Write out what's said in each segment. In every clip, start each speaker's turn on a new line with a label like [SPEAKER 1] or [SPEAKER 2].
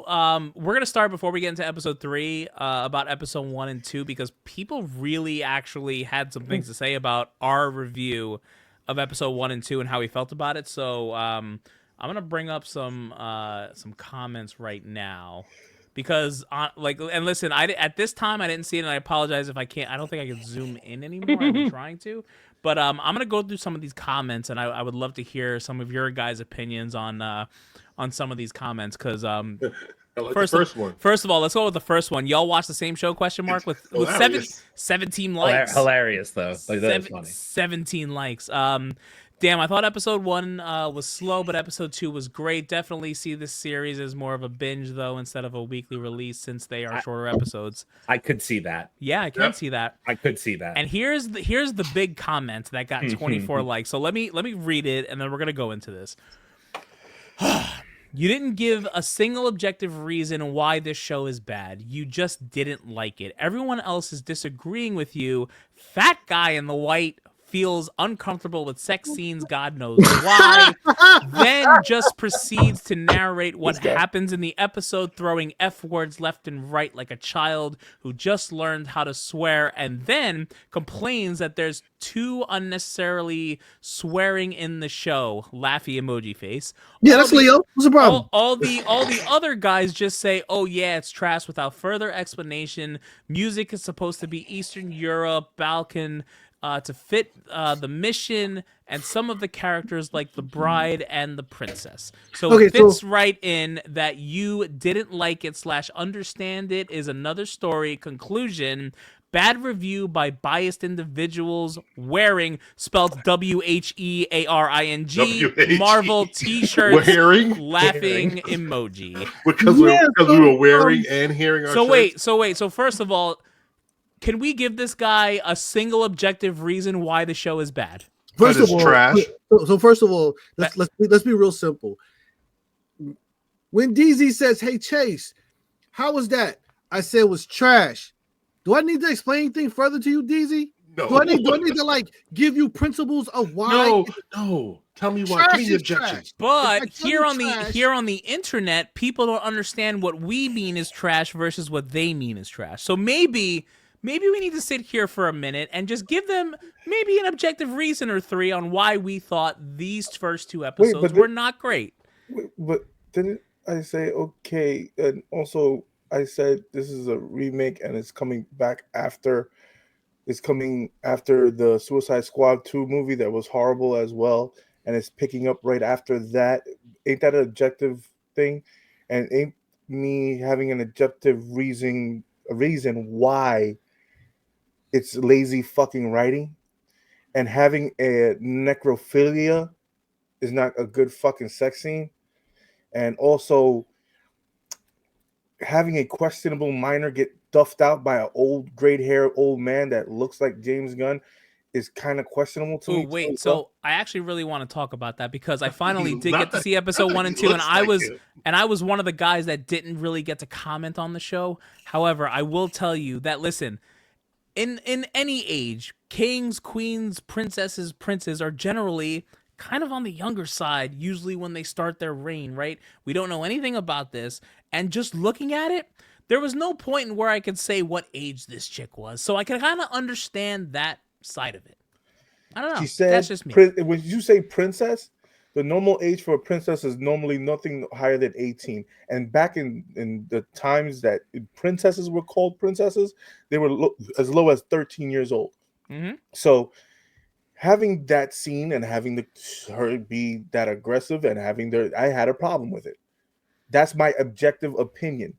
[SPEAKER 1] We're gonna start before we get into episode 3 about episode 1 and 2 because people really actually had some things to say about our review of episode 1 and 2 and how we felt about it. So I'm gonna bring up some comments right now because and listen, at this time I didn't see it and I apologize if I can't. I don't think I can zoom in anymore. I've been trying to, but I'm gonna go through some of these comments and I would love to hear some of your guys' opinions on some of these comments because
[SPEAKER 2] like
[SPEAKER 1] first of all, let's go with the first one. Y'all watch the same show? Question mark with 17 likes.
[SPEAKER 3] Hilarious though. Like, that's funny.
[SPEAKER 1] 17 likes. Damn, I thought episode 1 was slow, but episode 2 was great. Definitely see this series as more of a binge though instead of a weekly release since they are shorter episodes.
[SPEAKER 3] I could see that.
[SPEAKER 1] Yeah, I can see that.
[SPEAKER 3] I could see that.
[SPEAKER 1] And here's the big comment that got 24 likes. So let me read it and then we're gonna go into this. You didn't give a single objective reason why this show is bad. You just didn't like it. Everyone else is disagreeing with you. Fat guy in the white feels uncomfortable with sex scenes, God knows why. Then just proceeds to narrate what happens in the episode, throwing F words left and right like a child who just learned how to swear, and then complains that there's too unnecessarily swearing in the show. Laughy emoji face.
[SPEAKER 4] Yeah, that's Leo. What's the problem?
[SPEAKER 1] All the other guys just say, "Oh yeah, it's trash," without further explanation. Music is supposed to be Eastern Europe, Balkan. To fit the mission and some of the characters like the bride and the princess. So it fits right in that you didn't like it / understand it is another story. Conclusion, bad review by biased individuals wearing spelled WHEARING Marvel t-shirts laughing emoji.
[SPEAKER 2] Because we were wearing and hearing our shirts?
[SPEAKER 1] So first of all, can we give this guy a single objective reason why the show is bad?
[SPEAKER 4] First of all,
[SPEAKER 2] trash.
[SPEAKER 4] So first of all, let's be real simple. When DZ says, "Hey Chase, how was that?" I said it was trash. Do I need to explain anything further to you, DZ?
[SPEAKER 2] No.
[SPEAKER 4] Do I need to give you principles of why?
[SPEAKER 2] No. Tell me why. Tell me the objections.
[SPEAKER 1] But here on the internet, people don't understand what we mean is trash versus what they mean is trash. So maybe we need to sit here for a minute and just give them maybe an objective reason or 3 on why we thought these first 2 episodes were not great.
[SPEAKER 5] But didn't I say okay? And also I said this is a remake and it's coming back after. It's coming after the Suicide Squad 2 movie that was horrible as well, and it's picking up right after that. Ain't that an objective thing? And ain't me having an objective reason why it's lazy fucking writing, and having a necrophilia is not a good fucking sex scene, and also having a questionable minor get duffed out by an old gray-haired old man that looks like James Gunn is kind of questionable to me.
[SPEAKER 1] Wait, so I actually really want to talk about that because I finally did get to see episode 1 and 2, and I was one of the guys that didn't really get to comment on the show. However, I will tell you that listen. In any age, kings, queens, princesses, princes are generally kind of on the younger side, usually when they start their reign, right? We don't know anything about this, and just looking at it, there was no point in where I could say what age this chick was, so I can kind of understand that side of it. I don't know.
[SPEAKER 5] She said,
[SPEAKER 1] that's just me.
[SPEAKER 5] When you say princess, the normal age for a princess is normally nothing higher than 18. And back in the times that princesses were called princesses, they were as low as 13 years old.
[SPEAKER 1] Mm-hmm.
[SPEAKER 5] So having that scene and having her be that aggressive and I had a problem with it. That's my objective opinion.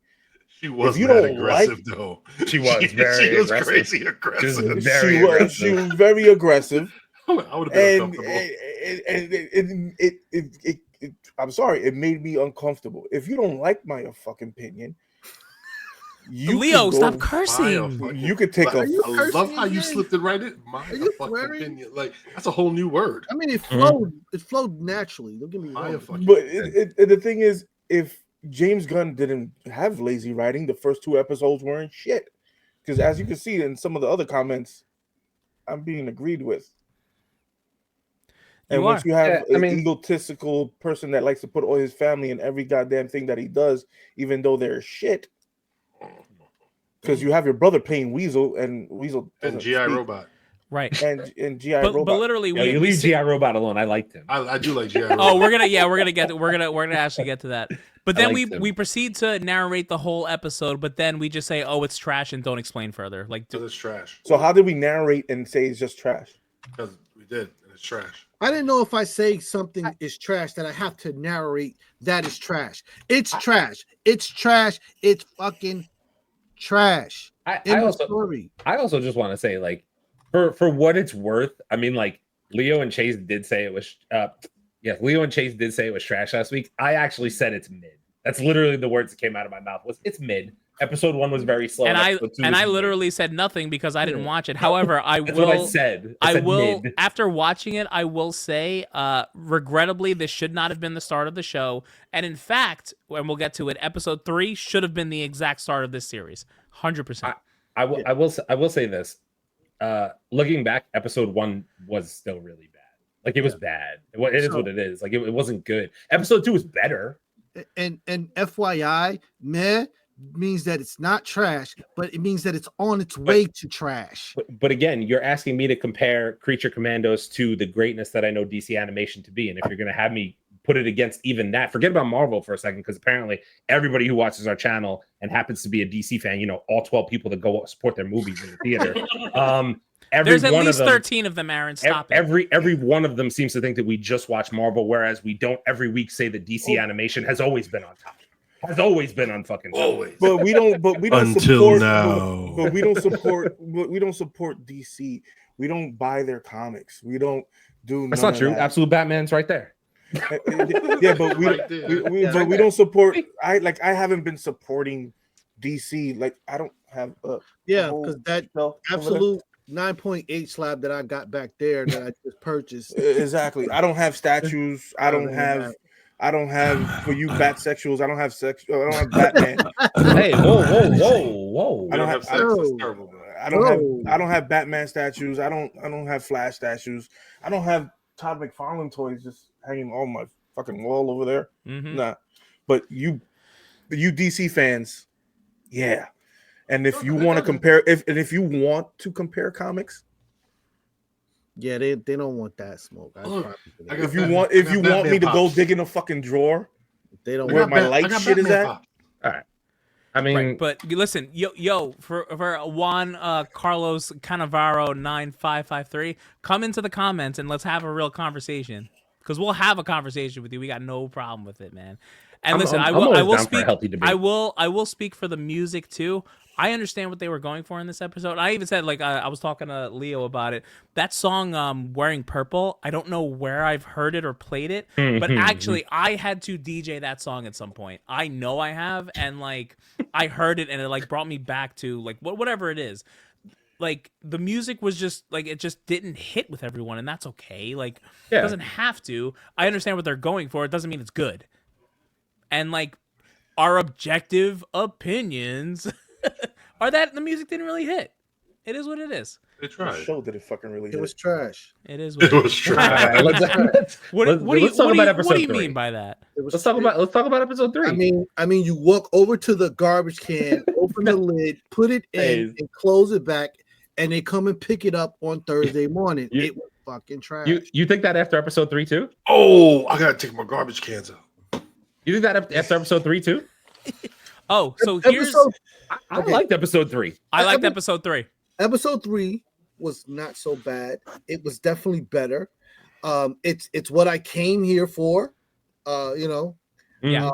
[SPEAKER 2] She was aggressive, though.
[SPEAKER 3] She was very
[SPEAKER 2] she was
[SPEAKER 3] aggressive.
[SPEAKER 2] Crazy aggressive.
[SPEAKER 5] She was very aggressive.
[SPEAKER 2] I would have been uncomfortable.
[SPEAKER 5] I'm sorry, it made me uncomfortable. If you don't like my fucking opinion,
[SPEAKER 1] Leo, stop cursing.
[SPEAKER 5] You could take
[SPEAKER 2] I love how you slipped it right in. My fucking opinion. Like, that's a whole new word.
[SPEAKER 4] I mean, it flowed. It flowed naturally. Don't get me wrong.
[SPEAKER 5] But the thing is, if James Gunn didn't have lazy writing, the first 2 episodes weren't shit. Because as you can see in some of the other comments, I'm being agreed with. And
[SPEAKER 1] You
[SPEAKER 5] once
[SPEAKER 1] are.
[SPEAKER 5] you have
[SPEAKER 3] Yeah,
[SPEAKER 5] an egotistical person that likes to put all his family in every goddamn thing that he does, even though they're shit, because you have your brother playing Weasel, and Weasel
[SPEAKER 2] And
[SPEAKER 5] doesn't
[SPEAKER 2] GI
[SPEAKER 5] speak.
[SPEAKER 2] Robot.
[SPEAKER 1] Right.
[SPEAKER 5] and GI
[SPEAKER 1] But
[SPEAKER 5] Robot.
[SPEAKER 1] literally,
[SPEAKER 3] Yeah, you leave GI Robot alone. I liked him.
[SPEAKER 2] I do like GI Robot.
[SPEAKER 1] Oh, we're gonna actually get to that. But then
[SPEAKER 3] liked him.
[SPEAKER 1] we proceed to narrate the whole episode, but then we just say, "Oh, it's trash," and don't explain further. Like,
[SPEAKER 2] Because it's trash.
[SPEAKER 5] So how did we narrate and say it's just trash?
[SPEAKER 2] Because we did, and it's trash.
[SPEAKER 4] I didn't know if I say something is trash that I have to narrate that is trash. It's trash. It's trash. It's fucking trash.
[SPEAKER 3] I
[SPEAKER 4] The
[SPEAKER 3] also
[SPEAKER 4] story.
[SPEAKER 3] I also just want to say, like, for what it's worth, I mean, like, Leo and Chase did say it was Leo and Chase did say it was trash last week. I actually said it's mid. That's literally the words that came out of my mouth. Was it's mid. Episode 1 was very slow.
[SPEAKER 1] and
[SPEAKER 3] episode 2
[SPEAKER 1] I
[SPEAKER 3] was
[SPEAKER 1] literally said nothing because I didn't watch it. However,
[SPEAKER 3] That's what I said. I said
[SPEAKER 1] will
[SPEAKER 3] mid.
[SPEAKER 1] after watching it, I will say, regrettably, this should not have been the start of the show. And in fact, when we'll get to it, episode 3 should have been the exact start of this series. 100%.
[SPEAKER 3] I will say this. Looking back, episode 1 was still really bad. Like, it was bad. It is what it is. Like, it wasn't good. Episode 2 was better.
[SPEAKER 4] And FYI, meh means that it's not trash, but it means that it's on its way to trash.
[SPEAKER 3] But again, you're asking me to compare Creature Commandos to the greatness that I know DC animation to be. And if you're going to have me put it against even that, forget about Marvel for a second, because apparently everybody who watches our channel and happens to be a DC fan, you know, all 12 people that go support their movies in the theater.
[SPEAKER 1] There's at least 13 of them, Aaron. Stop it.
[SPEAKER 3] Every one of them seems to think that we just watch Marvel, whereas we don't every week say that DC animation has always been on top. Has always been on fucking top.
[SPEAKER 2] Always.
[SPEAKER 5] But we don't
[SPEAKER 2] Until
[SPEAKER 5] support,
[SPEAKER 2] now.
[SPEAKER 5] But we don't support DC. We don't buy their comics. We don't do.
[SPEAKER 3] That's not true.
[SPEAKER 5] That.
[SPEAKER 3] Absolute Batman's right there.
[SPEAKER 5] Yeah, but we don't support. I haven't been supporting DC. Like, I don't have
[SPEAKER 4] Because that absolute 9.8 slab that I got back there that I just purchased.
[SPEAKER 5] Exactly. I don't have statues. I don't have for you batsexuals. I don't have sex. I don't have Batman.
[SPEAKER 3] Hey, whoa!
[SPEAKER 2] I don't have sex. That's terrible, bro.
[SPEAKER 5] I don't have Batman statues. I don't have Flash statues. I don't have Todd McFarlane toys just hanging on my fucking wall over there.
[SPEAKER 1] Mm-hmm.
[SPEAKER 5] Nah. But you DC fans, yeah. And if you want to compare, if you want to compare comics,
[SPEAKER 4] Yeah, they don't want that smoke.
[SPEAKER 5] if you want me to go dig in a fucking drawer,
[SPEAKER 4] They don't
[SPEAKER 5] where
[SPEAKER 4] want
[SPEAKER 5] my light shit is at.
[SPEAKER 3] All right. I mean,
[SPEAKER 1] Right, but listen, for Juan Carlos Canavaro 9553, come into the comments and let's have a real conversation, because we'll have a conversation with you. We got no problem with it, man. And listen, I will speak. I will speak for the music too. I understand what they were going for in this episode. I even said, like, I was talking to Leo about it. That song, Wearing Purple, I don't know where I've heard it or played it, but actually I had to DJ that song at some point. I know I have, and like I heard it and it like brought me back to like whatever it is. Like, the music was just like, it just didn't hit with everyone, and that's okay. Like, it doesn't have to. I understand what they're going for. It doesn't mean it's good. And like, our objective opinions are that the music didn't really hit. It is what it is.
[SPEAKER 2] They tried.
[SPEAKER 5] Show that it fucking really.
[SPEAKER 4] It was trash.
[SPEAKER 1] It is what
[SPEAKER 2] It was trash.
[SPEAKER 1] What do you mean by that?
[SPEAKER 3] let's talk about episode 3.
[SPEAKER 4] I mean, you walk over to the garbage can, open the lid, put it in, and close it back, and they come and pick it up on Thursday morning. It was fucking trash.
[SPEAKER 3] You think that after episode 3 too?
[SPEAKER 2] Oh, I gotta take my garbage cans out.
[SPEAKER 3] You think that after episode 3 too?
[SPEAKER 1] Oh, so here's
[SPEAKER 3] I liked episode 3.
[SPEAKER 1] I liked episode 3.
[SPEAKER 4] Episode 3 was not so bad. It was definitely better. It's what I came here for.
[SPEAKER 1] Yeah.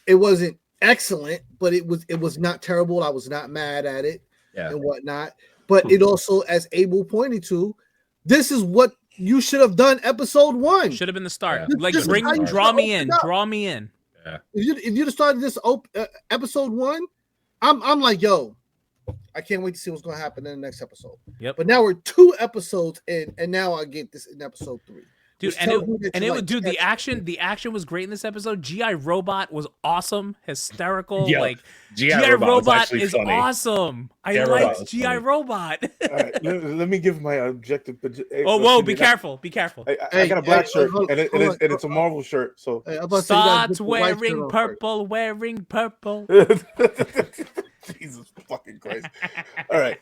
[SPEAKER 4] It wasn't excellent, but it was not terrible. I was not mad at it and whatnot. But it also, as Abel pointed to, this is what you should have done. Episode 1
[SPEAKER 1] should have been the start.
[SPEAKER 3] Yeah.
[SPEAKER 1] Like, draw me in.
[SPEAKER 3] Yeah.
[SPEAKER 4] If you'd have started this episode 1, I'm like, yo, I can't wait to see what's going to happen in the next episode.
[SPEAKER 1] Yep.
[SPEAKER 4] But now we're 2 episodes in, and now I get this in episode 3.
[SPEAKER 1] Dude, dude, the action was great in this episode. GI Robot was awesome, hysterical.
[SPEAKER 3] Yo,
[SPEAKER 1] like
[SPEAKER 3] GI Robot is
[SPEAKER 1] funny. Awesome. I liked GI Robot.
[SPEAKER 5] All right, let me give my objective.
[SPEAKER 1] Whoa! Be careful!
[SPEAKER 5] I got a black shirt, and it's a Marvel shirt. So
[SPEAKER 1] starts wearing purple.
[SPEAKER 5] Jesus fucking Christ! All right.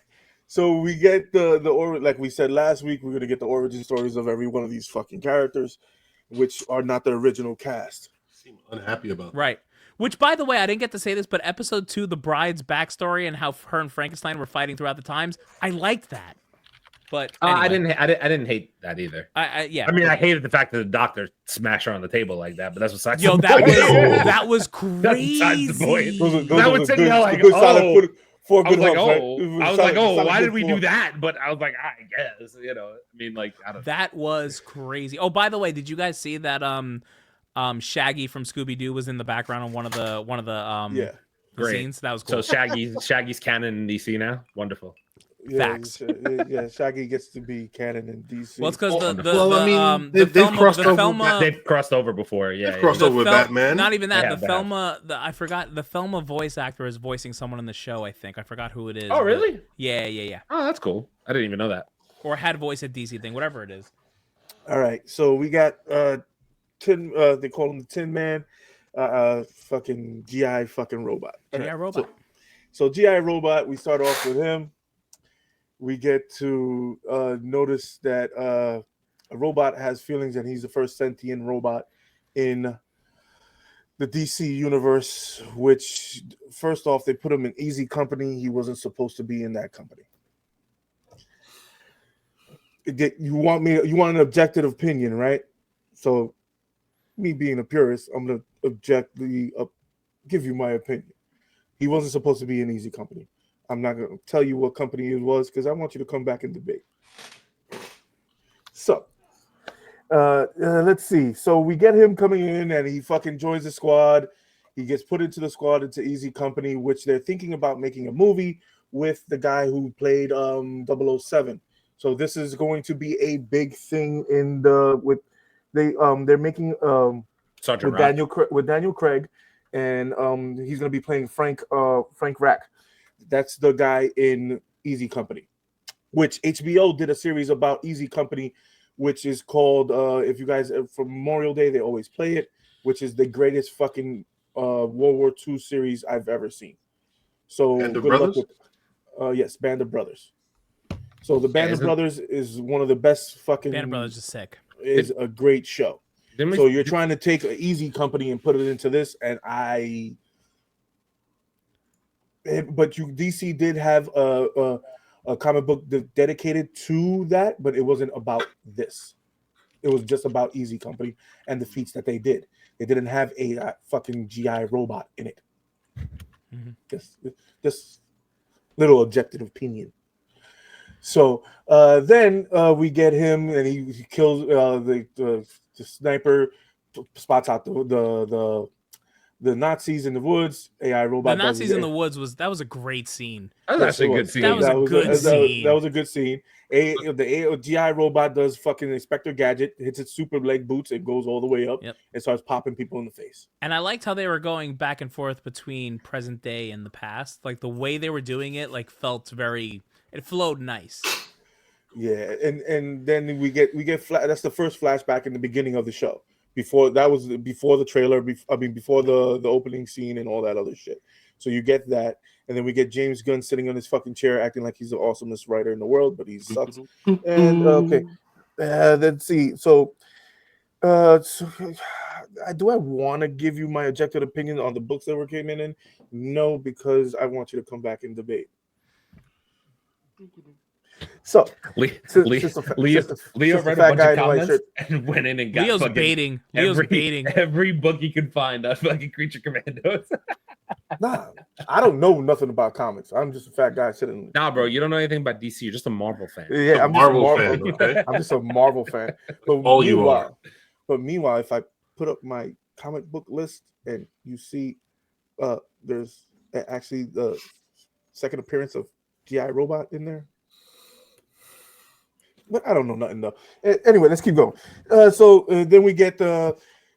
[SPEAKER 5] So we get the like we said last week, we're gonna get the origin stories of every one of these fucking characters, which are not the original cast.
[SPEAKER 2] Seem unhappy about that.
[SPEAKER 1] Right. Which, by the way, I didn't get to say this, but episode 2, the bride's backstory and how her and Frankenstein were fighting throughout the times, I liked that. But anyway.
[SPEAKER 3] I didn't hate that either.
[SPEAKER 1] Yeah.
[SPEAKER 3] I mean, I hated the fact that the doctor smashed her on the table like that, but that's besides
[SPEAKER 1] Yo,
[SPEAKER 3] the point.
[SPEAKER 1] that was crazy.
[SPEAKER 3] That was sitting there like,
[SPEAKER 5] I was
[SPEAKER 3] like, why did we do that? But I was like, I guess, I mean, like, I don't know.
[SPEAKER 1] That was crazy. Oh, by the way, did you guys see that Shaggy from Scooby-Doo was in the background on one of the scenes? That was cool.
[SPEAKER 3] So Shaggy's canon in DC now? Wonderful.
[SPEAKER 1] Facts.
[SPEAKER 5] Yeah, Shaggy gets to be canon in DC.
[SPEAKER 1] Well, it's because
[SPEAKER 3] they've crossed over before. Yeah,
[SPEAKER 2] they've crossed over with Batman.
[SPEAKER 1] Not even that. Yeah, I forgot the Thelma voice actor is voicing someone in the show. I think I forgot who it is.
[SPEAKER 3] Oh, really?
[SPEAKER 1] Yeah.
[SPEAKER 3] Oh, that's cool. I didn't even know that.
[SPEAKER 1] Or had voice at DC thing, whatever it is.
[SPEAKER 5] All right, so we got Tin. They call him the Tin Man. Fucking GI fucking robot.
[SPEAKER 1] GI Robot.
[SPEAKER 5] So GI Robot. We start off with him. We get to notice that a robot has feelings, and he's the first sentient robot in the DC universe, which, first off, they put him in Easy Company. He wasn't supposed to be in that company. You want an objective opinion, right? So, me being a purist, I'm going to give you my opinion. He wasn't supposed to be in Easy Company. I'm not going to tell you what company it was because I want you to come back and debate. So, let's see. So we get him coming in and he fucking joins the squad. He gets put into the squad into Easy Company, which they're thinking about making a movie with the guy who played 007. So this is going to be a big thing they're making with Daniel Craig, and he's going to be playing Frank Rack. That's the guy in Easy Company, which HBO did a series about Easy Company, which is called, if you guys, for Memorial Day, they always play it, which is the greatest fucking World War II series I've ever seen. So,
[SPEAKER 2] Band of Brothers?
[SPEAKER 5] Yes, Band of Brothers. So the Band of Brothers is one of the best fucking...
[SPEAKER 1] Band of Brothers is sick.
[SPEAKER 5] Is a great show. So you're trying to take an Easy Company and put it into this, and DC did have a comic book dedicated to that, but it wasn't about this. It was just about Easy Company and the feats that they did. They didn't have a fucking GI robot in it. Mm-hmm. Just little objective opinion. So then we get him, and he kills the sniper, spots out the Nazis in the woods. AI robot.
[SPEAKER 1] The Nazis in the woods was a great scene.
[SPEAKER 3] That was actually a good scene.
[SPEAKER 1] That was a good scene.
[SPEAKER 5] That was a good scene. The GI robot does fucking Inspector Gadget, hits its super leg boots, and goes all the way up and starts popping people in the face.
[SPEAKER 1] And I liked how they were going back and forth between present day and the past. Like the way they were doing it, like felt it flowed nice.
[SPEAKER 5] Yeah, and then we get that's the first flashback in the beginning of the show. Before the trailer, before the opening scene and all that other shit. So you get that, and then we get James Gunn sitting on his fucking chair acting like he's the awesomest writer in the world, but he sucks. And let's see. So, do I want to give you my objective opinion on the books that were came in? No, because I want you to come back and debate. So
[SPEAKER 3] Leo read a bunch of comments and went in and got
[SPEAKER 1] Leo's baiting.
[SPEAKER 3] Every book he could find on fucking Creature Commandos.
[SPEAKER 5] Nah, I don't know nothing about comics. I'm just a fat guy sitting.
[SPEAKER 3] Nah, bro, you don't know anything about DC. You're just a Marvel fan.
[SPEAKER 5] Yeah, I'm
[SPEAKER 2] Marvel fan. Okay?
[SPEAKER 5] I'm just a Marvel fan. But
[SPEAKER 2] you are.
[SPEAKER 5] But meanwhile, if I put up my comic book list and you see, there's actually the second appearance of GI Robot in there. but I don't know nothing though. Anyway, let's keep going. So then we get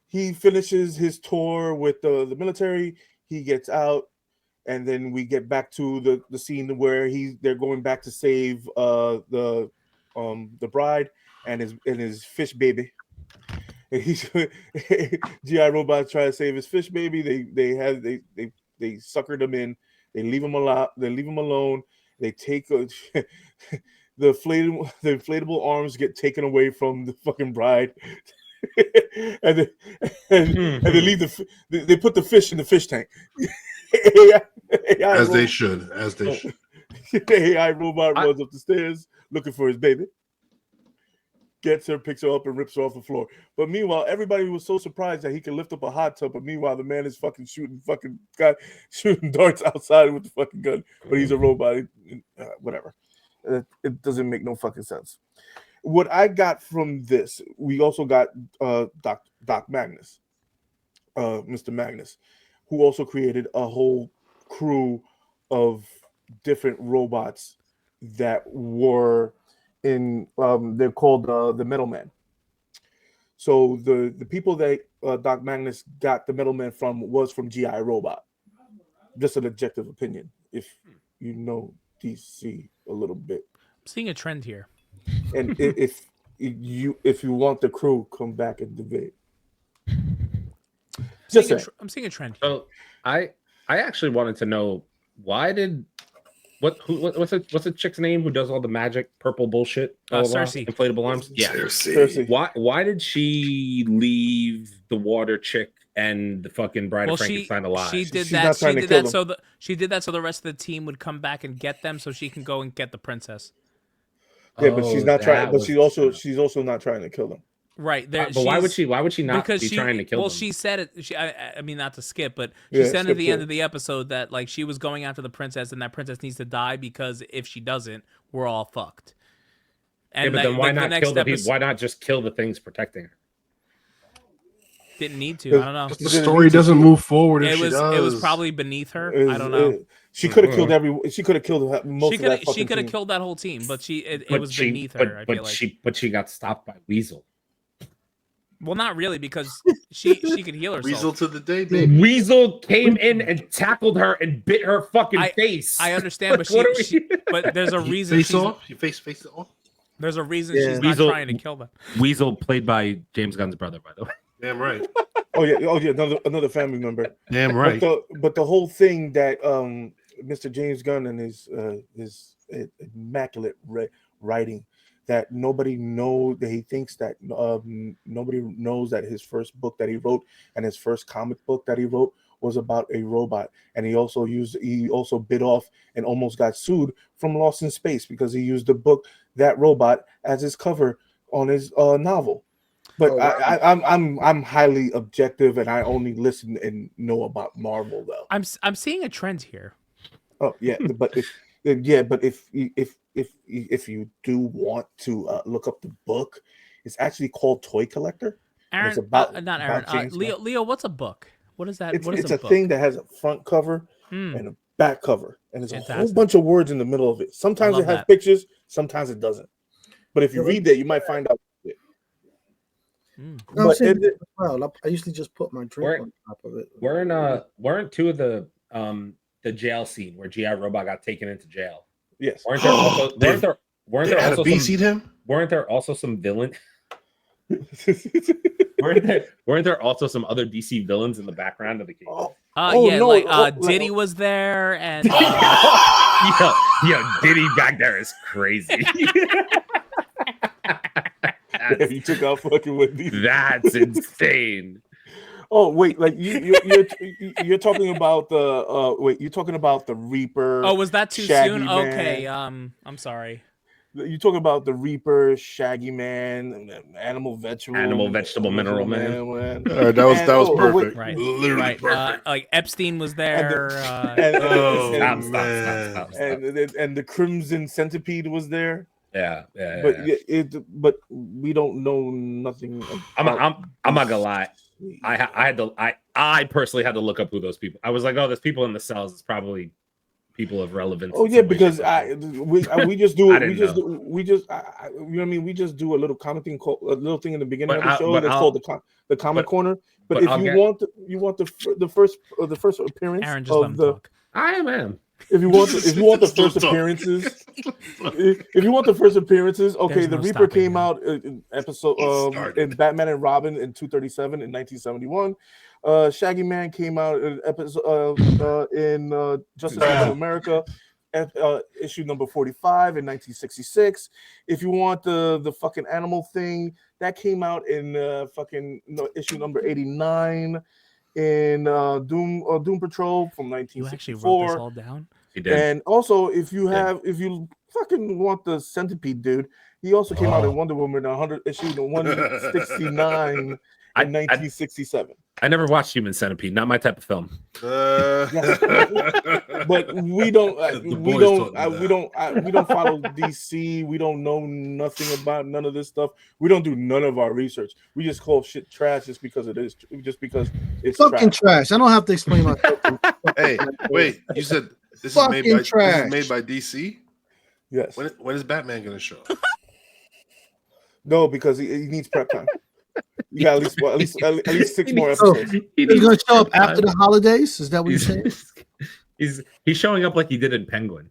[SPEAKER 5] he finishes his tour with the military. He gets out, and then we get back to the scene where they're going back to save the bride and his fish baby. And he's GI Robot try to save his fish baby. They suckered him in. They leave him alone. They take the inflatable arms get taken away from the fucking bride, and they leave they put the fish in the fish tank.
[SPEAKER 2] As they should.
[SPEAKER 5] AI Robot runs up the stairs looking for his baby. Gets her, picks her up, and rips her off the floor. But meanwhile, everybody was so surprised that he could lift up a hot tub. But meanwhile, the man is fucking shooting darts outside with the fucking gun. But he's a robot. Whatever. It doesn't make no fucking sense. What I got from this, we also got Doc Magnus, Mr. Magnus, who also created a whole crew of different robots that were they're called the Middlemen. So the people that Doc Magnus got the Middlemen from was from GI Robot. Just an objective opinion, if you know DC a little bit.
[SPEAKER 1] I'm seeing a trend here.
[SPEAKER 5] And if you want the crew, come back and debate.
[SPEAKER 1] I'm seeing a trend here.
[SPEAKER 3] So I actually wanted to know what's the chick's name who does all the magic purple bullshit?
[SPEAKER 1] Cersei.
[SPEAKER 3] Inflatable arms. Yeah.
[SPEAKER 5] Cersei.
[SPEAKER 3] Why did she leave the water chick and the fucking Bride of Frankenstein alive?
[SPEAKER 1] She did
[SPEAKER 5] She's
[SPEAKER 1] that.
[SPEAKER 5] not trying to kill them.
[SPEAKER 1] She did that so the rest of the team would come back and get them, so she can go and get the princess.
[SPEAKER 5] Yeah, but she's not trying. But she's also not trying to kill them.
[SPEAKER 1] Right.
[SPEAKER 3] But why would she not be trying to kill them?
[SPEAKER 1] Well, she said it. I mean, not to skip, but she said at the end of the episode that like she was going after the princess, and that princess needs to die because if she doesn't, we're all fucked. And
[SPEAKER 3] but then why not kill the people? Why not just kill the things protecting her?
[SPEAKER 1] Didn't need to. I don't know.
[SPEAKER 2] The story doesn't move forward. It
[SPEAKER 1] was probably beneath her. I don't know.
[SPEAKER 5] She could have killed She could have killed most of that fucking
[SPEAKER 1] She could have killed that whole team, but it was beneath her.
[SPEAKER 3] But she got stopped by Weasel.
[SPEAKER 1] Well, not really, because she could heal herself.
[SPEAKER 2] Weasel to the day, baby.
[SPEAKER 3] Weasel came in and tackled her and bit her fucking face.
[SPEAKER 1] I understand, but but there's a reason.
[SPEAKER 2] Face off. Your face it off.
[SPEAKER 1] There's a reason she's not trying to kill them.
[SPEAKER 3] Weasel, played by James Gunn's brother, by the way.
[SPEAKER 2] Damn right.
[SPEAKER 5] Oh yeah, another family member.
[SPEAKER 2] Damn right.
[SPEAKER 5] But the whole thing that Mr. James Gunn and his immaculate writing, that nobody knows, that he thinks that nobody knows that his first book that he wrote and his first comic book that he wrote was about a robot, and he also bit off and almost got sued from Lost in Space because he used the book That Robot as his cover on his novel. But I'm highly objective, and I only listen and know about Marvel though.
[SPEAKER 1] I'm seeing a trend here.
[SPEAKER 5] Oh yeah, but if you do want to look up the book, it's actually called Toy Collector.
[SPEAKER 1] Aaron,
[SPEAKER 5] it's about
[SPEAKER 1] not Aaron. Leo, what's a book? What is that?
[SPEAKER 5] It's a thing that has a front cover and a back cover, and there's a whole bunch of words in the middle of it. Sometimes it has pictures, sometimes it doesn't. But if you read that, you might find out.
[SPEAKER 4] No, I usually just put my drink on top of it.
[SPEAKER 3] Weren't two of the jail scene where GI Robot got taken into jail?
[SPEAKER 5] Yes.
[SPEAKER 3] Weren't there also some villain? weren't there also some other DC villains in the background of the game?
[SPEAKER 1] Diddy was there, and
[SPEAKER 3] Diddy back there is crazy.
[SPEAKER 5] You took out fucking Wendy.
[SPEAKER 3] That's insane.
[SPEAKER 5] Oh wait, like you're talking about the you're talking about the Reaper.
[SPEAKER 1] Oh, was that too soon? Man. Okay, I'm sorry.
[SPEAKER 5] You're talking about the Reaper, Shaggy Man, Animal Vegetable Mineral Man.
[SPEAKER 2] That was perfect.
[SPEAKER 1] Right,
[SPEAKER 2] literally perfect.
[SPEAKER 1] Like Epstein was there.
[SPEAKER 3] Stop.
[SPEAKER 5] And the Crimson Centipede was there.
[SPEAKER 3] Yeah.
[SPEAKER 5] But we don't know nothing.
[SPEAKER 3] I'm not gonna lie. I personally had to look up who those people. I was like, oh, there's people in the cells. It's probably people of relevance.
[SPEAKER 5] Oh yeah, because we just do
[SPEAKER 3] I
[SPEAKER 5] it.
[SPEAKER 3] didn't
[SPEAKER 5] You know what I mean? We just do a little commenting, a little thing in the beginning of the show that's called the comment corner. But if you want the first appearance
[SPEAKER 1] Aaron, just let him talk.
[SPEAKER 3] I am.
[SPEAKER 5] If you want the first appearances, if you want the first appearances, okay, the Reaper came out in episode in Batman and Robin in 237 in 1971. Shaggy Man came out in episode in Justice League of America, issue number 45 in 1966. If you want the fucking animal thing, that came out in issue number 89 in Doom Patrol from 1964.
[SPEAKER 1] You actually wrote this all down?
[SPEAKER 3] He did.
[SPEAKER 5] And also, if you fucking want the Centipede dude, he also came out in Wonder Woman 100 issue 169 in 1967.
[SPEAKER 3] I never watched Human Centipede. Not my type of film.
[SPEAKER 5] But we don't follow DC. We don't know nothing about none of this stuff. We don't do none of our research. We just call shit trash just because it's
[SPEAKER 4] fucking trash. I don't have to explain myself.
[SPEAKER 2] Hey, wait! You said this is made by DC?
[SPEAKER 5] Yes.
[SPEAKER 2] When is Batman going to show up?
[SPEAKER 5] No, because he needs prep time. You got at least 6 more episodes.
[SPEAKER 4] He's going to show up after the holidays. Is that what you're saying?
[SPEAKER 3] He's showing up like he did in Penguin.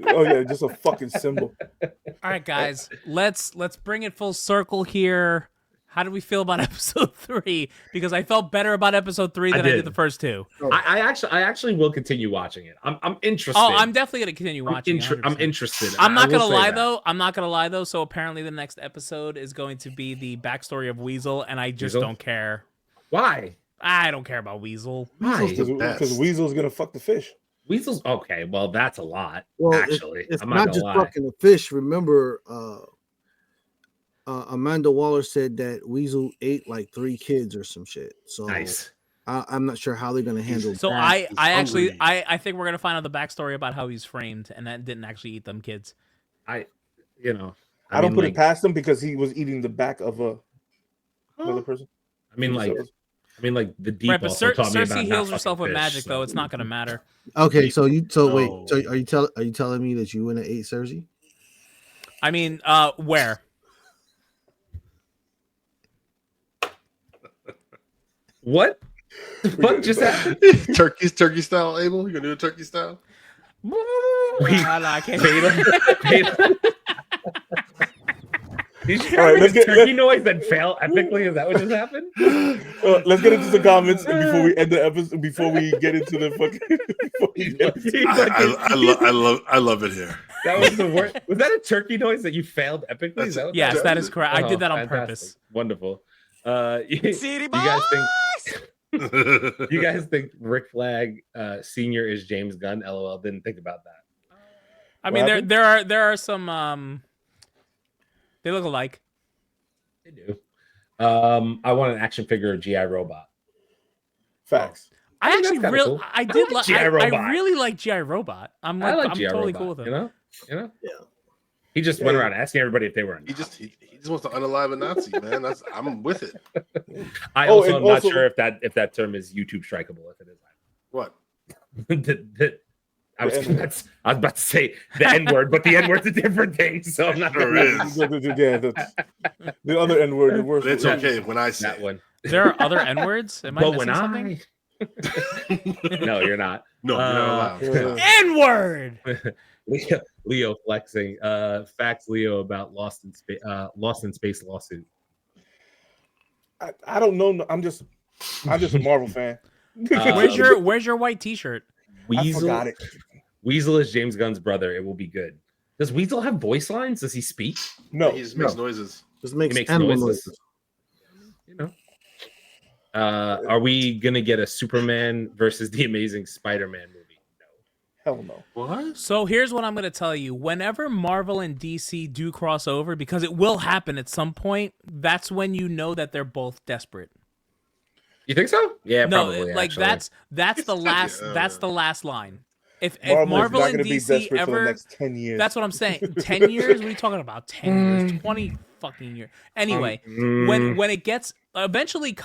[SPEAKER 5] Oh yeah, just a fucking symbol.
[SPEAKER 1] All right, guys, let's bring it full circle here. How do we feel about episode 3? Because I felt better about episode 3 than I did the first 2.
[SPEAKER 3] I actually will continue watching it. I'm interested.
[SPEAKER 1] Oh, I'm definitely gonna continue watching.
[SPEAKER 3] I'm interested.
[SPEAKER 1] I'm not gonna lie though. So apparently the next episode is going to be the backstory of Weasel, and I just don't care.
[SPEAKER 3] Why?
[SPEAKER 1] I don't care about Weasel.
[SPEAKER 3] Why?
[SPEAKER 5] Because Weasel's gonna fuck the fish.
[SPEAKER 3] Weasel's okay. Well, that's a lot.
[SPEAKER 4] Well,
[SPEAKER 3] actually,
[SPEAKER 4] it's
[SPEAKER 3] I'm
[SPEAKER 4] not just
[SPEAKER 3] lie.
[SPEAKER 4] fucking the fish. Remember, Amanda Waller said that Weasel ate like 3 kids or some shit. So
[SPEAKER 3] nice.
[SPEAKER 4] I'm not sure how they're gonna handle.
[SPEAKER 1] So
[SPEAKER 4] that.
[SPEAKER 1] I think we're gonna find out the backstory about how he's framed and that didn't actually eat them kids.
[SPEAKER 5] I don't put it past him because he was eating the back of another person.
[SPEAKER 3] I mean, like the deep.
[SPEAKER 1] Right, but
[SPEAKER 3] also taught me
[SPEAKER 1] Cersei
[SPEAKER 3] about
[SPEAKER 1] heals
[SPEAKER 3] not
[SPEAKER 1] herself with
[SPEAKER 3] fucking
[SPEAKER 1] magic,
[SPEAKER 3] fish,
[SPEAKER 1] though. It's not gonna matter.
[SPEAKER 4] Okay, so are you
[SPEAKER 2] No.
[SPEAKER 4] telling me that you wouldn't have ate Cersei?
[SPEAKER 1] I mean, where?
[SPEAKER 3] What? What just happened?
[SPEAKER 2] Turkey style, Abel? You gonna do a turkey style?
[SPEAKER 1] I can't.
[SPEAKER 3] Did you try to make a turkey noise that failed epically? Is that what just happened?
[SPEAKER 5] Let's get into the comments before we end the episode. Before we get into the fucking.
[SPEAKER 2] I love it here.
[SPEAKER 3] That was the worst. Was that a turkey noise that you failed epically?
[SPEAKER 1] Yes, that is correct. I did that on purpose.
[SPEAKER 3] Wonderful. You guys think Rick Flag Senior is James Gunn? LOL. Didn't think about that.
[SPEAKER 1] I mean, there are some. They look alike.
[SPEAKER 3] They do. I want an action figure of GI Robot.
[SPEAKER 5] Facts.
[SPEAKER 1] I actually really,
[SPEAKER 3] cool.
[SPEAKER 1] I did like.
[SPEAKER 3] G.I. Robot.
[SPEAKER 1] I really like GI Robot. I'm totally cool with him.
[SPEAKER 3] You know.
[SPEAKER 4] Yeah.
[SPEAKER 3] He just went around asking everybody if they were.
[SPEAKER 2] He just wants to unalive a Nazi, man. I'm with it.
[SPEAKER 3] I also am not sure if that term is YouTube strikeable. If it is,
[SPEAKER 2] what?
[SPEAKER 3] I was about to say the N-word, but the N-word's a different thing, so I'm not
[SPEAKER 2] sure is.
[SPEAKER 5] The other N-word, the worst.
[SPEAKER 2] It's okay when I say
[SPEAKER 3] that one.
[SPEAKER 1] There are other N-words? Am I missing something?
[SPEAKER 3] No, you're not.
[SPEAKER 2] No, you're not allowed.
[SPEAKER 1] N-word!
[SPEAKER 3] Leo flexing. Facts, Leo, about Lost in Space lawsuit.
[SPEAKER 5] I don't know. I'm just a Marvel fan.
[SPEAKER 1] Where's your white T-shirt?
[SPEAKER 3] Weasel,
[SPEAKER 5] I forgot it.
[SPEAKER 3] Weasel is James Gunn's brother. It will be good. Does Weasel have voice lines? Does he speak?
[SPEAKER 5] No,
[SPEAKER 2] he just makes noises.
[SPEAKER 4] Just makes
[SPEAKER 3] noises. You know. Are we gonna get a Superman versus the Amazing Spider-Man movie? No.
[SPEAKER 5] Hell no.
[SPEAKER 2] What?
[SPEAKER 1] So here's what I'm gonna tell you. Whenever Marvel and DC do cross over, because it will happen at some point, that's when you know that they're both desperate.
[SPEAKER 3] You think so? Yeah,
[SPEAKER 1] no,
[SPEAKER 3] probably.
[SPEAKER 1] Like
[SPEAKER 3] actually.
[SPEAKER 1] that's the last that's the last line. If
[SPEAKER 5] Marvel
[SPEAKER 1] and DC ever,
[SPEAKER 5] the next 10 years.
[SPEAKER 1] That's what I'm saying. 10 years? What are you talking about? 10 years? 20 fucking years. Anyway, when it gets eventually,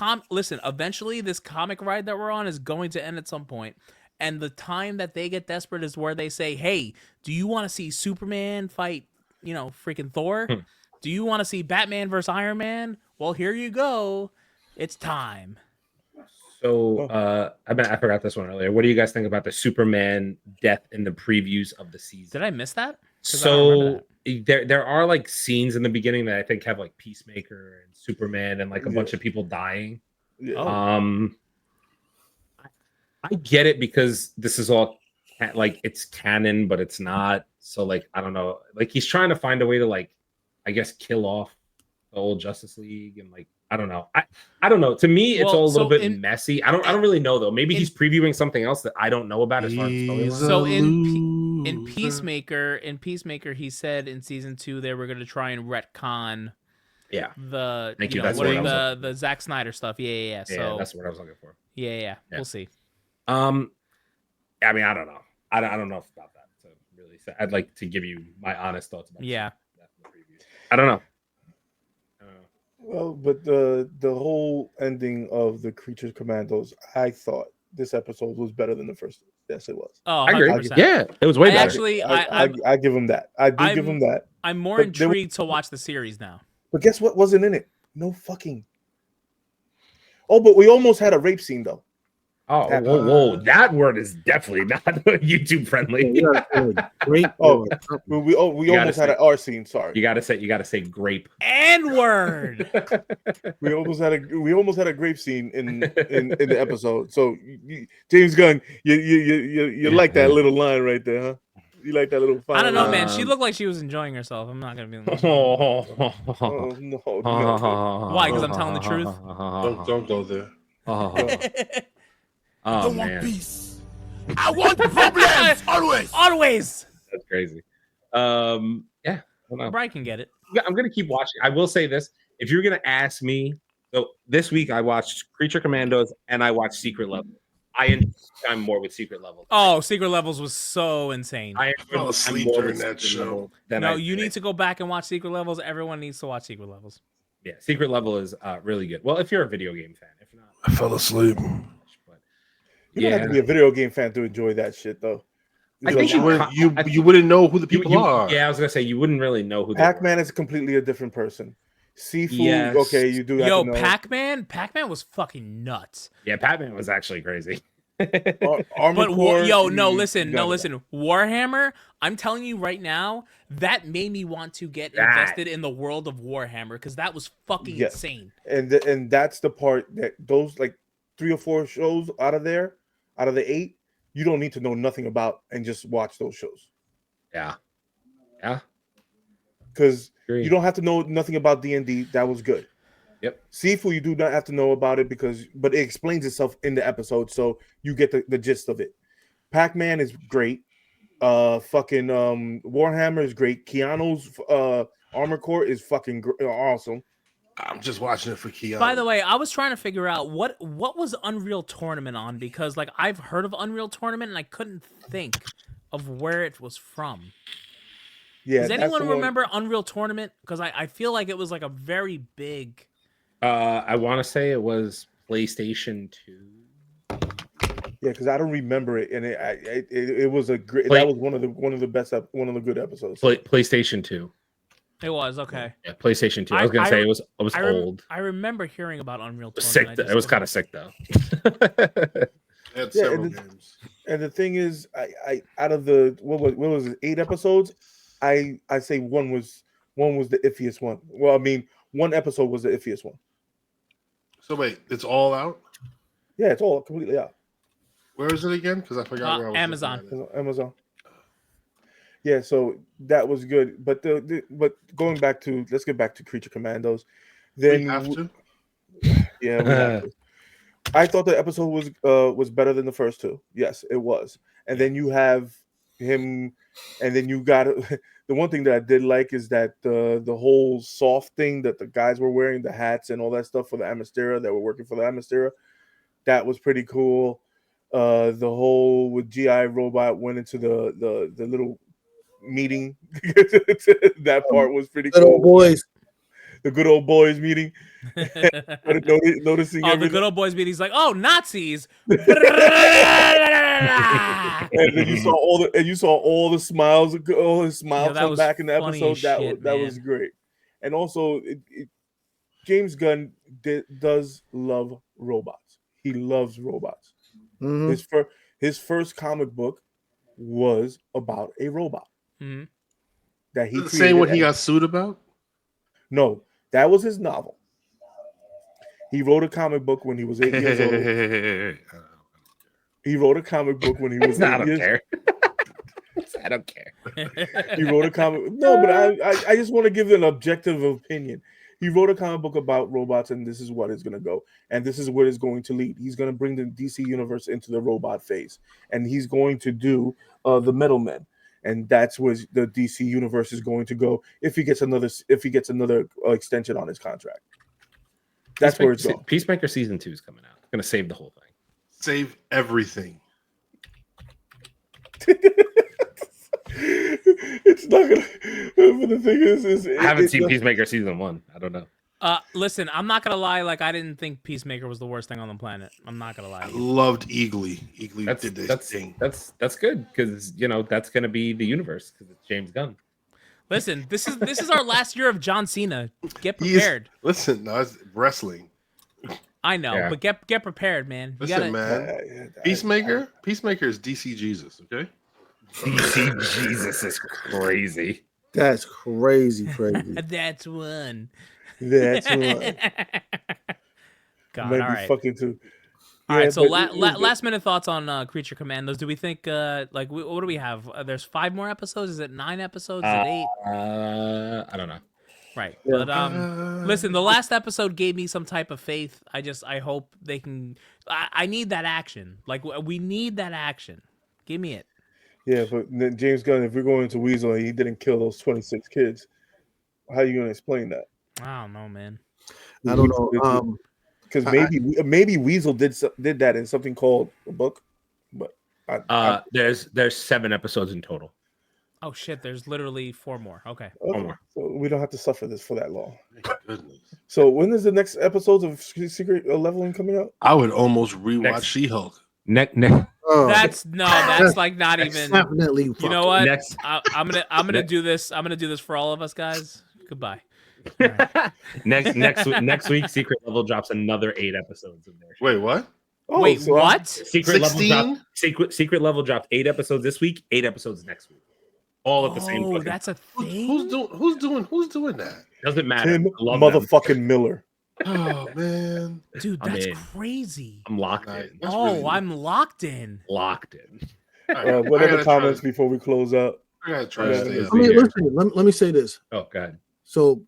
[SPEAKER 1] eventually this comic ride that we're on is going to end at some point. And the time that they get desperate is where they say, hey, do you want to see Superman fight, freaking Thor? Do you want to see Batman versus Iron Man? Well, here you go. It's time.
[SPEAKER 3] So, I forgot this one earlier. What do you guys think about the Superman death in the previews of the season?
[SPEAKER 1] Did I miss that?
[SPEAKER 3] So there are like scenes in the beginning that I think have like Peacemaker and Superman and like a bunch of people dying.
[SPEAKER 1] Yeah.
[SPEAKER 3] I get it because this is all like it's canon, but it's not. So like I don't know. Like he's trying to find a way to like, I guess, kill off the old Justice League and like I don't know. I don't know. To me, it's all a little bit messy. I don't really know though. Maybe he's previewing something else that I don't know about as far as storyline.
[SPEAKER 1] So in Peacemaker, he said in season 2 they were going to try and retcon.
[SPEAKER 3] Yeah.
[SPEAKER 1] Thank
[SPEAKER 3] you.
[SPEAKER 1] That's the Zack Snyder stuff. Yeah. So
[SPEAKER 3] that's what I was looking for.
[SPEAKER 1] Yeah. We'll see.
[SPEAKER 3] I mean, I don't know. I don't know about that. So really, I'd like to give you my honest thoughts about that in the preview. I don't know.
[SPEAKER 5] Well, but the whole ending of the Creature Commandos, I thought this episode was better than the first. Yes, it was.
[SPEAKER 1] Oh, 100%.
[SPEAKER 3] I agree. Yeah, it was way better.
[SPEAKER 1] Actually,
[SPEAKER 5] I give him that. I do give him that.
[SPEAKER 1] I'm more intrigued to watch the series now.
[SPEAKER 5] But guess what wasn't in it? No fucking. Oh, but we almost had a rape scene though.
[SPEAKER 3] Oh, whoa! That word is definitely not YouTube friendly.
[SPEAKER 5] Great. We almost had an R scene. Sorry.
[SPEAKER 3] You gotta say grape.
[SPEAKER 1] And word.
[SPEAKER 5] we almost had a grape scene in the episode. So James Gunn, you like that little line right there, huh? You like that little.
[SPEAKER 1] I don't know, man. She looked like she was enjoying herself. I'm not gonna be.
[SPEAKER 5] No.
[SPEAKER 1] Why? Because I'm telling the truth.
[SPEAKER 2] Don't go there.
[SPEAKER 3] Oh,
[SPEAKER 6] don't want peace. I want problems always.
[SPEAKER 1] Always.
[SPEAKER 3] That's crazy. Yeah.
[SPEAKER 1] Brian can get it.
[SPEAKER 3] I'm gonna keep watching. I will say this: if you're gonna ask me, so this week I watched Creature Commandos and I watched Secret Level. I enjoyed time more with Secret Level.
[SPEAKER 1] Oh, Secret Levels was so insane.
[SPEAKER 2] I fell asleep during that show.
[SPEAKER 1] No, you need to go back and watch Secret Levels. Everyone needs to watch Secret Levels.
[SPEAKER 3] Yeah, Secret Level is really good. Well, if you're a video game fan, if not,
[SPEAKER 2] I fell asleep.
[SPEAKER 5] You don't have to be a video game fan to enjoy that shit, though.
[SPEAKER 2] I think you wouldn't know who the people are.
[SPEAKER 3] Yeah, I was gonna say you wouldn't really know who.
[SPEAKER 5] Pac-Man is completely a different person. Sifu, okay, you do.
[SPEAKER 1] Yo, Pac-Man was fucking nuts.
[SPEAKER 3] Yeah, Pac-Man was actually crazy.
[SPEAKER 1] Listen. Warhammer. I'm telling you right now, that made me want to get invested in the world of Warhammer because that was fucking insane.
[SPEAKER 5] And that's the part that those like 3 or 4 shows out of the 8, you don't need to know nothing about and just watch those shows.
[SPEAKER 3] Yeah.
[SPEAKER 5] Because you don't have to know nothing about D&D. That was good.
[SPEAKER 3] Yep.
[SPEAKER 5] Sifu, you do not have to know about it but it explains itself in the episode, so you get the gist of it. Pac-Man is great. Warhammer is great. Keanu's Armor Core is fucking awesome.
[SPEAKER 2] I'm just watching it for Keanu.
[SPEAKER 1] By the way, I was trying to figure out what was Unreal Tournament on because like I've heard of Unreal Tournament and I couldn't think of where it was from.
[SPEAKER 5] Yeah.
[SPEAKER 1] Does anyone remember Unreal Tournament? Because I feel like it was like a very big.
[SPEAKER 3] I want to say it was PlayStation 2.
[SPEAKER 5] Yeah, because I don't remember it, and it was a great. That was one of the good episodes.
[SPEAKER 3] PlayStation 2.
[SPEAKER 1] It was okay.
[SPEAKER 3] Yeah, PlayStation 2. I was gonna say it was old.
[SPEAKER 1] I remember hearing about Unreal Tournament.
[SPEAKER 3] Sick. It was kind of sick though.
[SPEAKER 2] Had several games.
[SPEAKER 5] And the thing is, I out of the what was it, 8 episodes, I say one was the iffiest one. Well, I mean, one episode was the iffiest one.
[SPEAKER 2] So wait, it's all out?
[SPEAKER 5] Yeah, it's all completely out.
[SPEAKER 2] Where is it again? Because I forgot where I was.
[SPEAKER 5] Amazon. Yeah, so that was good. But but going back to, let's get back to Creature Commandos. Then
[SPEAKER 2] we have to.
[SPEAKER 5] Yeah, we have to. I thought the episode was better than the first 2. Yes, it was. And then you have him, and then you got the one thing that I did like is that the whole soft thing that the guys were wearing, the hats and all that stuff for the Amistera that were working for the Amistera, that was pretty cool. The whole with GI Robot went into the little meeting. That part was pretty cool. The good old boys meeting. Noticing
[SPEAKER 1] the good old boys meeting. He's like, oh, Nazis.
[SPEAKER 5] And then you saw all the smiles, all his smile
[SPEAKER 1] that
[SPEAKER 5] come
[SPEAKER 1] was
[SPEAKER 5] back in the
[SPEAKER 1] funny
[SPEAKER 5] episode.
[SPEAKER 1] as shit,
[SPEAKER 5] That was great. And also, James Gunn does love robots. He loves robots.
[SPEAKER 4] Mm-hmm.
[SPEAKER 5] His first comic book was about a robot that he created.
[SPEAKER 2] Saying what he got sued about?
[SPEAKER 5] No, that was his novel. He wrote a comic book when he was 8 years old. He wrote a comic book when he was 8 years old.
[SPEAKER 3] I don't care.
[SPEAKER 5] He wrote a comic. No, but I just want to give an objective opinion. He wrote a comic book about robots, and this is what it's going to go. And this is what it's going to lead. He's going to bring the DC universe into the robot phase. And he's going to do the Metal Men. And that's where the DC universe is going to go if he gets another extension on his contract. That's where it's going.
[SPEAKER 3] Peacemaker season 2 is coming out. It's going to save the whole thing.
[SPEAKER 2] Save everything.
[SPEAKER 5] It's not gonna. But the thing is
[SPEAKER 3] I haven't seen Peacemaker season 1. I don't know.
[SPEAKER 1] Listen, I'm not gonna lie. Like, I didn't think Peacemaker was the worst thing on the planet. I'm not gonna lie.
[SPEAKER 2] I loved Eagly. Eagly did this thing.
[SPEAKER 3] That's good because that's gonna be the universe because it's James Gunn.
[SPEAKER 1] Listen, this is our last year of John Cena. Get prepared.
[SPEAKER 2] Listen, no, it's wrestling.
[SPEAKER 1] I know, but get prepared, man.
[SPEAKER 2] Listen, man. Peacemaker is DC Jesus, okay?
[SPEAKER 3] DC Jesus is crazy.
[SPEAKER 4] That's crazy.
[SPEAKER 1] That's one.
[SPEAKER 5] That's one.
[SPEAKER 1] God,
[SPEAKER 5] Maybe
[SPEAKER 1] all right.
[SPEAKER 5] Fucking two.
[SPEAKER 1] All right, so last minute thoughts on Creature Commandos. Do we think what do we have? There's 5 more episodes. Is it 9 episodes? Is it 8?
[SPEAKER 3] I don't know.
[SPEAKER 1] Right, but listen, the last episode gave me some type of faith. I hope they can. I need that action. Like, we need that action. Give me it.
[SPEAKER 5] Yeah, but then James Gunn, if we're going to Weasel and he didn't kill those 26 kids, how are you going to explain that?
[SPEAKER 1] I don't know, man.
[SPEAKER 4] I don't know.
[SPEAKER 5] Because maybe Weasel did that in something called a book, but
[SPEAKER 3] there's 7 episodes in total.
[SPEAKER 1] Oh shit! There's literally 4 more. Okay.
[SPEAKER 3] 4 more.
[SPEAKER 5] So we don't have to suffer this for that long.
[SPEAKER 2] Thank goodness.
[SPEAKER 5] So when is the next episodes of Secret Leveling coming out?
[SPEAKER 2] I would almost rewatch She-Hulk.
[SPEAKER 1] That's like not even.
[SPEAKER 4] Definitely.
[SPEAKER 1] You know what?
[SPEAKER 3] Next.
[SPEAKER 1] I'm gonna do this. I'm gonna do this for all of us, guys. Goodbye. Right.
[SPEAKER 3] Next week, Secret Level drops another 8 episodes in there.
[SPEAKER 2] Wait, what?
[SPEAKER 5] Oh,
[SPEAKER 1] wait,
[SPEAKER 5] so
[SPEAKER 1] what?
[SPEAKER 3] Secret Level dropped 8 episodes this week, 8 episodes next week, all at the same time.
[SPEAKER 1] Oh, that's a thing.
[SPEAKER 2] Who's doing that?
[SPEAKER 3] Doesn't matter.
[SPEAKER 5] Tim motherfucking Miller.
[SPEAKER 2] Oh man,
[SPEAKER 1] dude, that's crazy.
[SPEAKER 3] I'm locked in.
[SPEAKER 1] I'm locked in.
[SPEAKER 3] Locked in.
[SPEAKER 5] What are the comments before we close out?
[SPEAKER 2] I gotta try to stay up.
[SPEAKER 4] Listen, let me say this.
[SPEAKER 3] Oh, God.
[SPEAKER 4] So,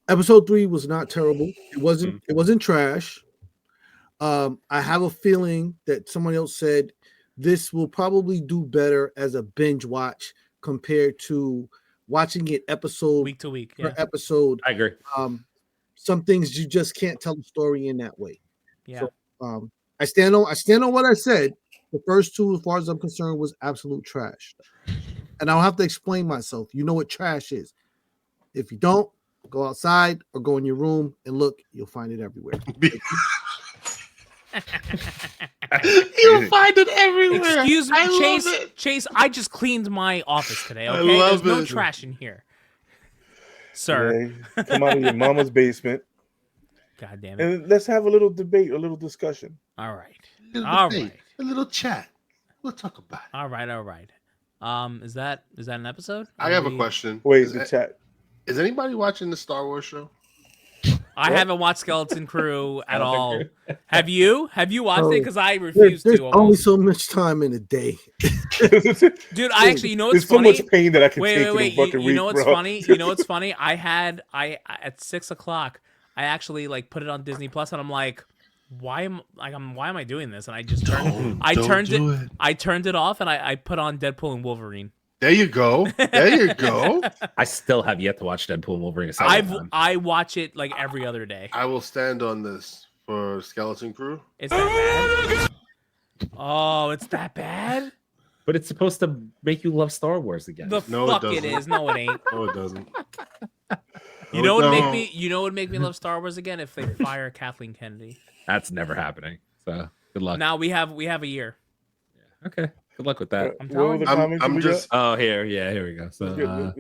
[SPEAKER 4] episode 3 was not terrible. It wasn't trash. I have a feeling that someone else said this will probably do better as a binge watch compared to watching it episode
[SPEAKER 1] week to week.
[SPEAKER 4] per episode.
[SPEAKER 3] I agree.
[SPEAKER 4] Some things you just can't tell the story in that way.
[SPEAKER 1] Yeah.
[SPEAKER 4] So, I stand on what I said. The first 2, as far as I'm concerned, was absolute trash. And I don't have to explain myself. You know what trash is. If you don't, go outside or go in your room and look. You'll find it everywhere.
[SPEAKER 2] You'll find it everywhere.
[SPEAKER 1] Excuse me, Chase. I just cleaned my office today. Okay, there's no trash in here, sir.
[SPEAKER 5] Yeah, come out of your mama's basement.
[SPEAKER 1] God damn it!
[SPEAKER 5] And let's have a little debate, a little discussion.
[SPEAKER 1] All right,
[SPEAKER 2] a little chat. We'll talk about it.
[SPEAKER 1] All right. Is that an episode?
[SPEAKER 2] I have a question.
[SPEAKER 5] Wait, the chat.
[SPEAKER 2] Is anybody watching the Star Wars show?
[SPEAKER 1] I haven't watched Skeleton Crew at all. Have you? Have you watched it? Because I refuse
[SPEAKER 4] there's
[SPEAKER 1] to.
[SPEAKER 4] Only so much time in a day.
[SPEAKER 1] Dude, I actually, you know what's
[SPEAKER 5] There's
[SPEAKER 1] funny?
[SPEAKER 5] so much pain that I can take in a fucking week,
[SPEAKER 1] you know what's
[SPEAKER 5] bro.
[SPEAKER 1] funny? You know what's funny? I at 6:00, I actually put it on Disney Plus, and I'm like, why am I doing this? And I just I turned it off, and I put on Deadpool and Wolverine.
[SPEAKER 2] There you go.
[SPEAKER 3] I still have yet to watch Deadpool and Wolverine.
[SPEAKER 1] I watch it like every other day.
[SPEAKER 2] I will stand on this for Skeleton Crew.
[SPEAKER 1] It's that bad? Oh, it's that bad?
[SPEAKER 3] But it's supposed to make you love Star Wars again.
[SPEAKER 1] It is. No, it ain't.
[SPEAKER 2] No, it doesn't.
[SPEAKER 1] You know what would make me love Star Wars again? If they fire Kathleen Kennedy.
[SPEAKER 3] That's never happening. So good luck.
[SPEAKER 1] Now we have a year.
[SPEAKER 3] Okay. Good luck with that.
[SPEAKER 2] I'm just.
[SPEAKER 3] Oh, here we go. So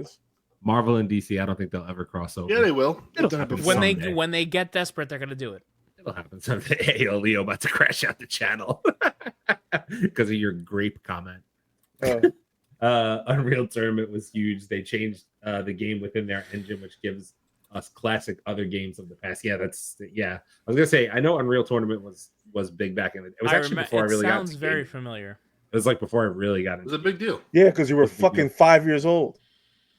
[SPEAKER 3] Marvel and DC, I don't think they'll ever cross over.
[SPEAKER 2] Yeah, they will.
[SPEAKER 1] When they get desperate, they're gonna do it.
[SPEAKER 3] It'll happen someday. Hey, Leo, about to crash out the channel because of your grape comment. Unreal Tournament was huge. They changed the game within their engine, which gives us classic other games of the past. Yeah, I was gonna say, I know Unreal Tournament was big back in the. It was actually before I really got. Sounds
[SPEAKER 1] very familiar.
[SPEAKER 3] It was like before I really got.
[SPEAKER 2] It was a big deal.
[SPEAKER 5] Yeah, because you were fucking 5 years old.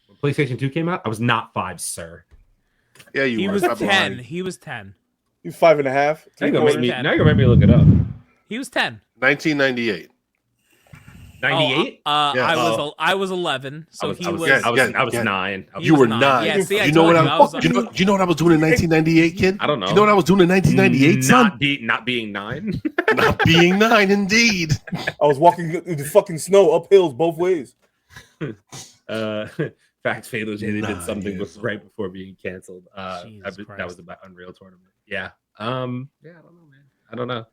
[SPEAKER 3] When PlayStation 2 came out, I was not 5, sir.
[SPEAKER 2] Yeah,
[SPEAKER 1] he was 10. He was 10.
[SPEAKER 5] He was 5.5.
[SPEAKER 3] Now you're gonna make me look it up.
[SPEAKER 1] He was 10.
[SPEAKER 2] 1998.
[SPEAKER 3] 98?
[SPEAKER 1] I was 11, so I
[SPEAKER 3] was 9.
[SPEAKER 2] You were 9.
[SPEAKER 1] Yeah, see,
[SPEAKER 2] you know what I was doing in 1998, kid?
[SPEAKER 3] I don't know.
[SPEAKER 2] You know what I was doing in 1998, son?
[SPEAKER 3] Not being 9.
[SPEAKER 2] Not being 9, indeed.
[SPEAKER 5] I was walking in the fucking snow up hills both ways.
[SPEAKER 3] Fact, Fatal J, they did something right before being canceled. That was about Unreal Tournament. Yeah. I don't know, man. I don't know.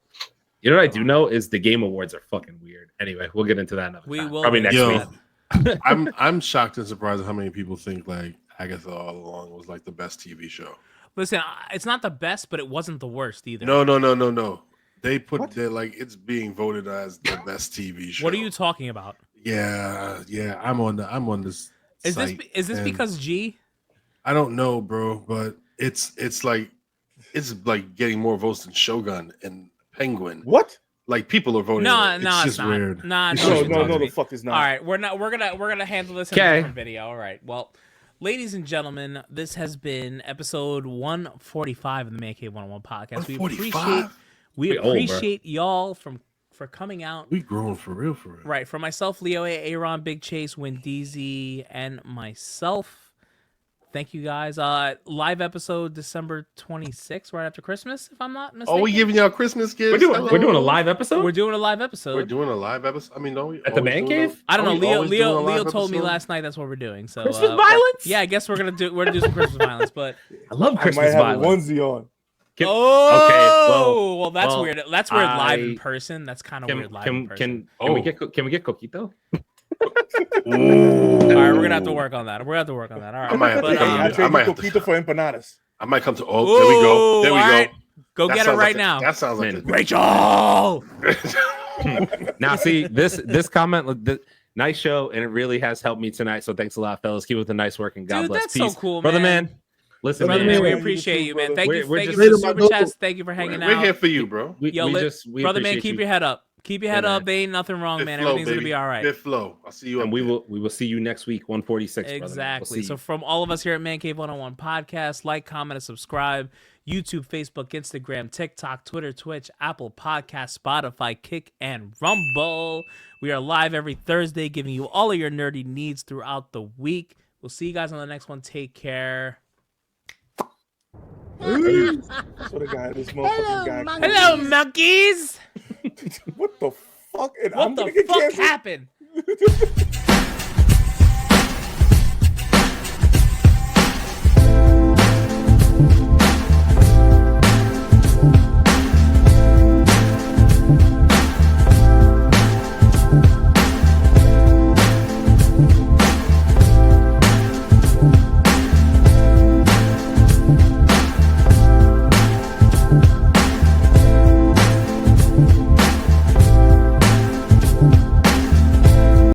[SPEAKER 3] You know what I do know is the Game Awards are fucking weird. Anyway, we'll get into that another time. Probably next week.
[SPEAKER 2] I'm shocked and surprised at how many people think like Agatha All Along was like the best TV show.
[SPEAKER 1] Listen, it's not the best, but it wasn't the worst either.
[SPEAKER 2] No. They put like it's being voted as the best TV show.
[SPEAKER 1] What are you talking about?
[SPEAKER 2] Yeah. I'm on this.
[SPEAKER 1] Is this because G?
[SPEAKER 2] I don't know, bro, but it's like getting more votes than Shogun and Penguin.
[SPEAKER 5] What?
[SPEAKER 2] Like people are voting.
[SPEAKER 1] No,
[SPEAKER 2] it's
[SPEAKER 1] just
[SPEAKER 2] not. Weird.
[SPEAKER 1] No,
[SPEAKER 5] the fuck is not.
[SPEAKER 1] All right, we're gonna handle this in a different video. All right. Well, ladies and gentlemen, this has been episode 145 of the Mancave101 podcast. We appreciate y'all for coming out.
[SPEAKER 2] We growing for real.
[SPEAKER 1] Right. For myself, Leo, Aaron, Big Chase, Win DZ, and myself. Thank you guys. Live episode December 26th, right after Christmas, if I'm not mistaken.
[SPEAKER 2] Oh, we giving y'all Christmas gifts?
[SPEAKER 3] We're doing a live episode?
[SPEAKER 1] We're doing a live episode.
[SPEAKER 2] I mean, don't we?
[SPEAKER 3] At the Man Cave?
[SPEAKER 1] I don't know. Leo told me last night that's what we're doing. So
[SPEAKER 3] Christmas violence?
[SPEAKER 1] Yeah, I guess we're gonna do some Christmas violence, but
[SPEAKER 3] I love Christmas violence.
[SPEAKER 5] I might have a onesie on.
[SPEAKER 1] Well, that's weird. That's weird live in person. That's kind of weird live in person.
[SPEAKER 3] Can we get Coquito?
[SPEAKER 1] All right, we're gonna have to work on that. All right,
[SPEAKER 2] I might have to
[SPEAKER 5] Coquito for empanadas.
[SPEAKER 2] I might come to. Oh, there we go.
[SPEAKER 1] Right. Go get it right now.
[SPEAKER 2] That sounds like
[SPEAKER 1] Rachel.
[SPEAKER 3] Now, see this comment. Nice show, and it really has helped me tonight. So thanks a lot, fellas. Keep with the nice work and God bless.
[SPEAKER 1] That's
[SPEAKER 3] Peace,
[SPEAKER 1] so cool,
[SPEAKER 3] brother
[SPEAKER 1] man.
[SPEAKER 3] Listen,
[SPEAKER 1] brother man, we appreciate you, man. Thank you for the super chats. Thank you for hanging out.
[SPEAKER 2] We're here for you, bro.
[SPEAKER 1] Brother man, keep your head up. Keep your head up. There ain't nothing wrong, man. Everything's gonna be all right.
[SPEAKER 2] Good flow. I'll see you.
[SPEAKER 3] And we will see you next week, 146.
[SPEAKER 1] Exactly. So from all of us here at Mancave101 Podcast, like, comment, and subscribe. YouTube, Facebook, Instagram, TikTok, Twitter, Twitch, Apple Podcasts, Spotify, Kick, and Rumble. We are live every Thursday, giving you all of your nerdy needs throughout the week. We'll see you guys on the next one. Take care. Hello, monkeys.
[SPEAKER 5] What the fuck? And
[SPEAKER 1] what the fuck happened?